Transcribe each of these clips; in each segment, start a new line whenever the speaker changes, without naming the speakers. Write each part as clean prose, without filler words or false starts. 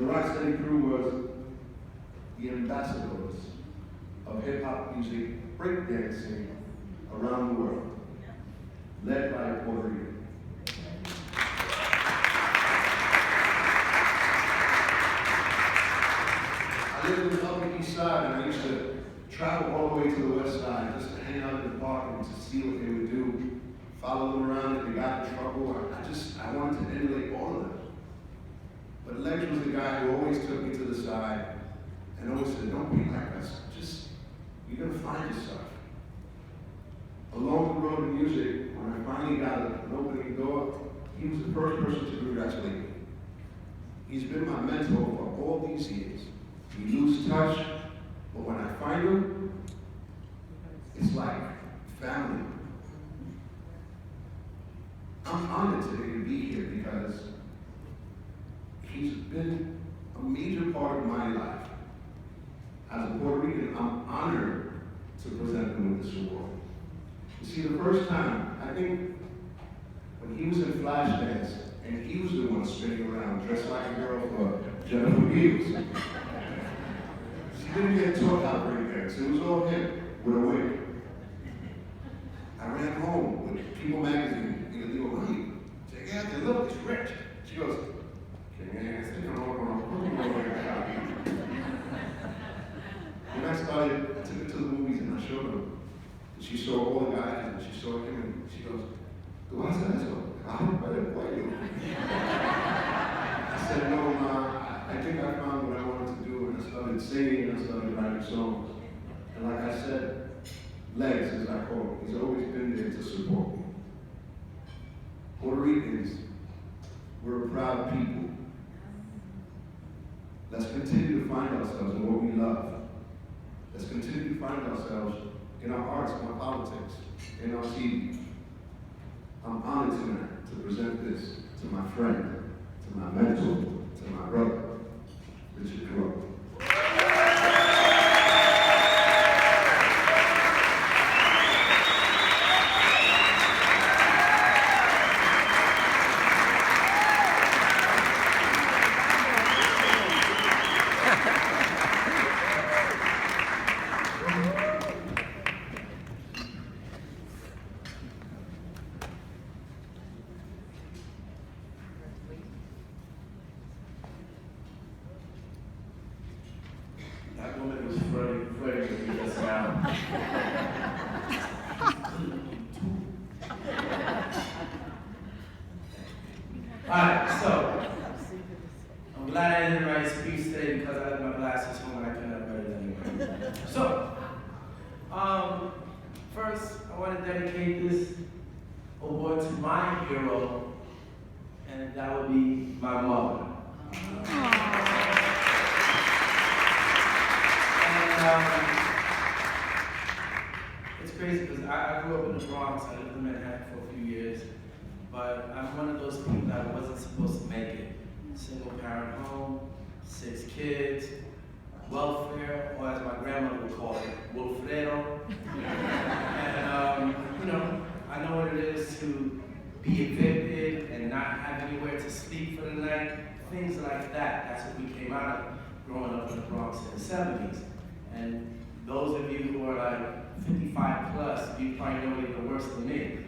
The Rocksteady crew was the ambassadors of hip-hop music, breakdancing around the world, led by a Puerto Rican. I lived in the Upper East Side, and I used to travel all the way to the West Side just to hang out in the park and to see what they would do, follow them around if they got in trouble. I wanted to emulate all of them. But Lex was the guy who always took me to the side and always said, don't be like us. Just, you're going to find yourself. Along the road in music, when I finally got an opening door, he was the first person to congratulate me. He's been my mentor for all these years. We lose touch, but when I find him, it's like family. I'm honored today to be here because he's been a major part of my life. As a Puerto Rican, I'm honored to present him with this award. You see, the first time, I think, when he was in Flashdance, and he was the one spinning around dressed like a girl for Jennifer Beals. She didn't get taught how to break dance. It was all him with a wig. I ran home with People magazine. You know, honey, check out the look, it's rich. She goes, when I started, I took her to the movies and I showed her. She saw all the guys and she saw him and she goes, ¿Tú vas a hacer eso? Para el cuello. I said, no, Ma, I think I found what I wanted to do, and I started singing and I started writing songs. And like I said, Legs, as I call him, he's always been there to support me. Puerto Ricans, we're a proud people. Let's continue to find ourselves in what we love. Let's continue to find ourselves in our arts, in our politics, in our TV. I'm honored tonight to present this to my friend, to my mentor, to my brother, Richard Crowe.
That woman was flirting with me just now. Alright, so I'm glad I didn't write a speech today because I left my glasses home and I couldn't have read it anyway. So, first I want to dedicate this award to my hero, and that would be my mother. It's crazy because I grew up in the Bronx. I lived in Manhattan for a few years, but I'm one of those people that wasn't supposed to make it. Single parent home, 6 kids, welfare, or as my grandmother would call it, wolfrero. And you know, I know what it is to be evicted and not have anywhere to sleep for the night, things like that. That's what we came out of growing up in the Bronx in the 70s. And those of you who are like 55 plus, you probably know it even worse than me.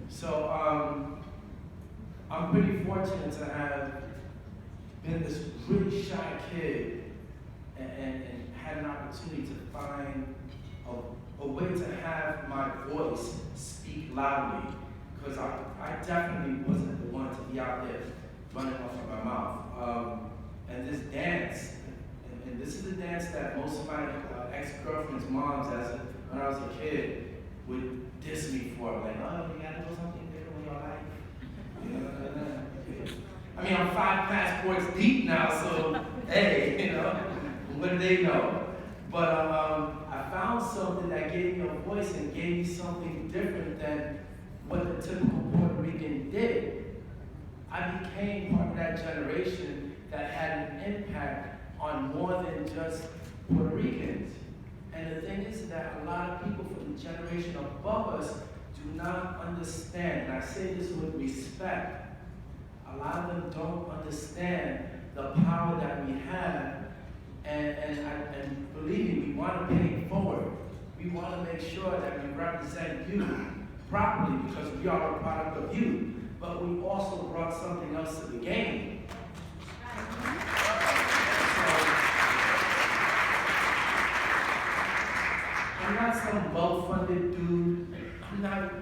So I'm pretty fortunate to have been this really shy kid and had an opportunity to find a way to have my voice speak loudly. Because I definitely wasn't the one to be out there running off of my mouth. And this dance, and this is a dance that most of my ex-girlfriend's moms, when I was a kid, would diss me for. Like, oh, you gotta do something different in your life. You know? I mean, I'm 5 passports deep now, so hey, you know, what do they know? But I found something that gave me a voice and gave me something different than what the typical Puerto Rican did. I became part of that generation that had an impact on more than just Puerto Ricans. And the thing is that a lot of people from the generation above us do not understand, and I say this with respect, a lot of them don't understand the power that we have, and believe me, we want to pay it forward. We want to make sure that we represent you properly because we are a product of you, but we also brought something else to the game. I'm not some well-funded dude. I'm not,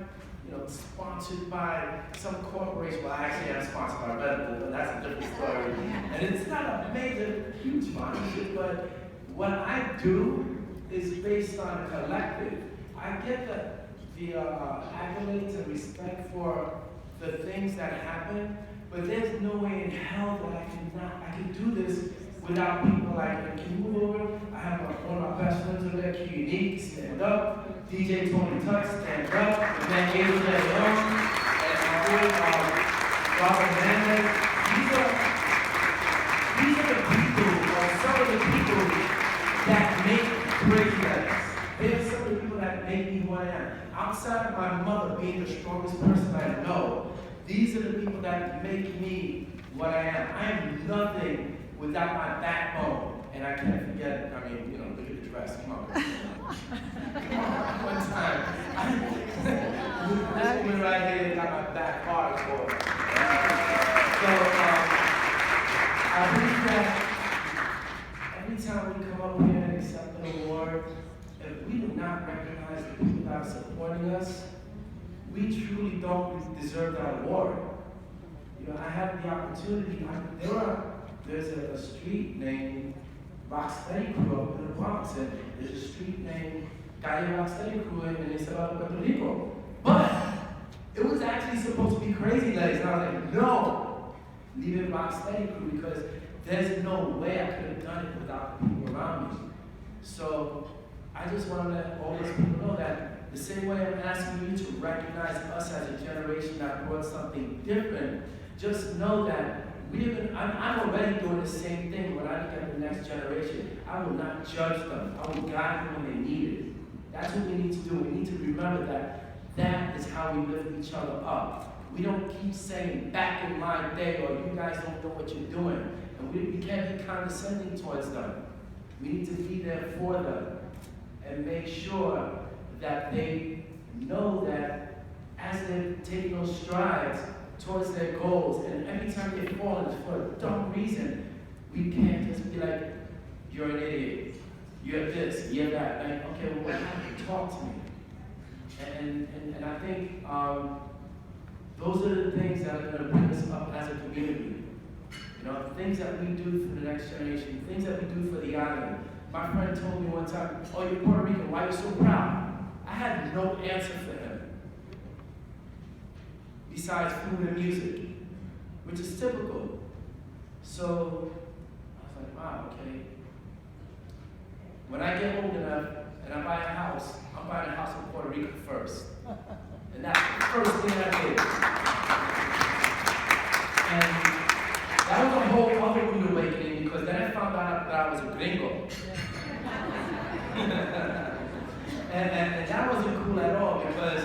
sponsored by some corporation. Well, actually, I'm sponsored by Red Bull, but that's a different story. And it's not a major, huge sponsorship, but what I do is based on a collective. I get the accolades and respect for the things that happen, but there's no way in hell that I can do this without people like, can you move over? I have one of my best friends over there, Q Unique, stand up. DJ Tony Tuck, stand up. And then Gabriel Leon, and my boy, Robert Manley. These are the people, or some of the people that make great letters. They are some of the people that make me who I am. Outside of my mother being the strongest person I know, these are the people that make me what I am. I am nothing without my backbone. And I can't forget, look at the dress, come on. One time, this woman right here got my back hardcore. So, I believe that every time we come up here and accept an award, if we do not recognize the people that are supporting us, we truly don't deserve that award. I had the opportunity, there's a street named Rocksteady Crew up in the Bronx, and there's a street named Calle Rocksteady Crew in Puerto Rico. But it was actually supposed to be Crazy Legs, and I was like, no, leave it Rocksteady Crew, because there's no way I could have done it without the people around me. So I just want to let all those people know that the same way I'm asking you to recognize us as a generation that brought something different, just know that I'm already doing the same thing. When I look at the next generation, I will not judge them. I will guide them when they need it. That's what we need to do. We need to remember that is how we lift each other up. We don't keep saying back in my day, or you guys don't know what you're doing. And we can't be condescending towards them. We need to be there for them and make sure that they know that as they're taking those strides towards their goals, and every time they fall, it's for a dumb reason. We can't just be like, you're an idiot, you're this, you're that. Like, okay, well, what happened? Talk to me. And I think those are the things that are going to bring us up as a community. Things that we do for the next generation, things that we do for the island. My friend told me one time, oh, you're Puerto Rican, why are you so proud? I had no answer for him. Besides food and music, which is typical. So I was like, wow, okay. When I get old enough and I buy a house, I'm buying a house in Puerto Rico first. And that's the first thing I did. And that was a whole other rude awakening, because then I found out that I was a gringo. and that wasn't cool at all, because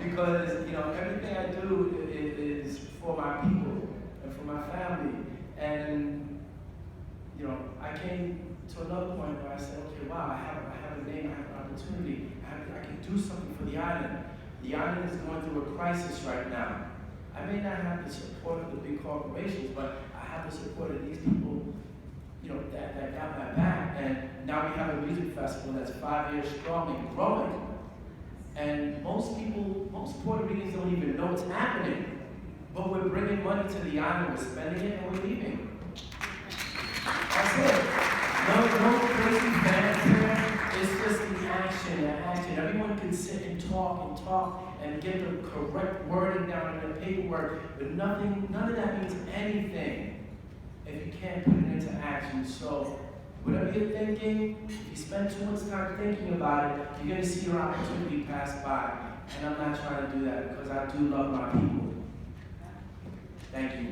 everything I do is for my people and for my family. And I came to another point where I said, okay, wow, I have a name, I have an opportunity, I can do something for the island. The island is going through a crisis right now. I may not have the support of the big corporations, but I have the support of these people, that got my back. And now we have a music festival that's 5 years strong and growing. And most Puerto Ricans don't even know what's happening. But we're bringing money to the island, we're spending it, and we're leaving. That's it. No crazy fanfare. It's just the action. Everyone can sit and talk and get the correct wording down in the paperwork, but none of that means anything if you can't put it into action. So whatever you're thinking, if you spend too much time thinking about it, you're going to see your opportunity pass by. And I'm not trying to do that, because I do love my people. Thank you.